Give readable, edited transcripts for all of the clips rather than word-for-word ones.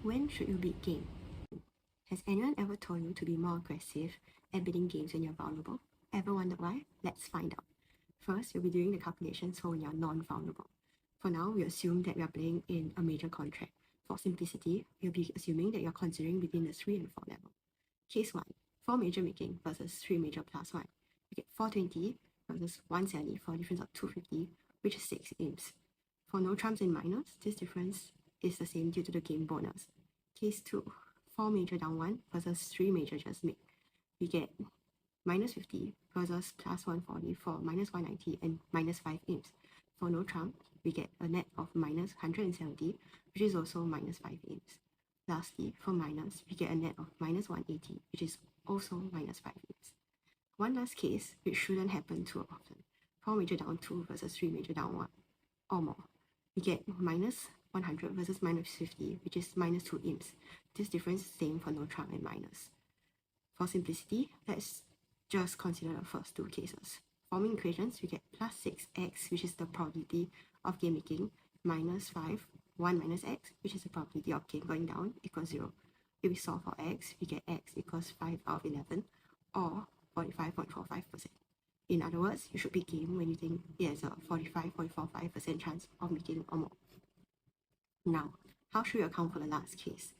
When should you beat game? Has anyone ever told you to be more aggressive at beating games when you're vulnerable? Ever wondered why? Let's find out. First, you'll be doing the calculations for when you're non-vulnerable. For now, we assume that we are playing in a major contract. For simplicity, we'll be assuming that you're considering between the 3 and 4 level. Case 1, 4 major making versus 3 major plus 1. You get 420 versus 170 for a difference of 250, which is 6 imps. For no trumps and minors, this difference is the same due to the game bonus. Case 2, 4 major down 1 versus 3 major just make. We get minus 50 versus plus 140 for minus 190 and minus 5 imps. For no trump, we get a net of minus 170, which is also minus 5 imps. Lastly, for minus, we get a net of minus 180, which is also minus 5 imps. One last case, which shouldn't happen too often. 4 major down 2 versus 3 major down 1 or more. We get minus 100 versus minus 50, which is minus 2 imps. This difference is the same for no trump and minus. For simplicity, let's just consider the first two cases. Forming equations, we get plus 6x, which is the probability of game making, minus 5, 1 minus x, which is the probability of game going down, equals 0. If we solve for x, we get x equals 5 out of 11, or 45.45%. In other words, you should beat game when you think it has a 45.45% chance of making or more. Now, how should we account for the last case?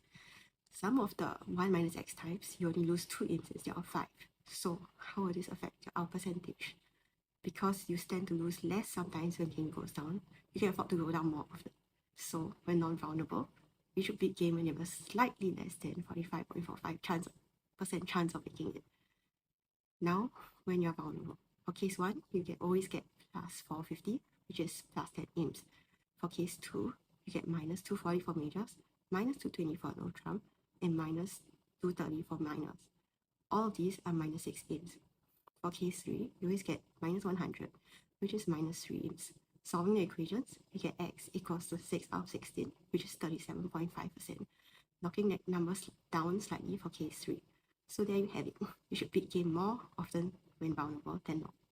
Some of the 1 minus x types, you only lose 2 imps instead of 5. So, how will this affect your out percentage? Because you stand to lose less sometimes when game goes down, you can afford to go down more often. So, when non-vulnerable, you should beat game when you have a slightly less than 45.45% chance of making it. Now, when you're vulnerable, for case 1, you can always get plus 450, which is plus 10 imps. For case 2, you get minus 240 for majors, minus 220 for no trump, and minus 230 for minors. All of these are minus 6 imps. For case 3, you always get minus 100, which is minus 3 imps. Solving the equations, you get x equals to 6 out of 16, which is 37.5%, knocking the numbers down slightly for case 3. So there you have it. You should beat game more often when vulnerable than not.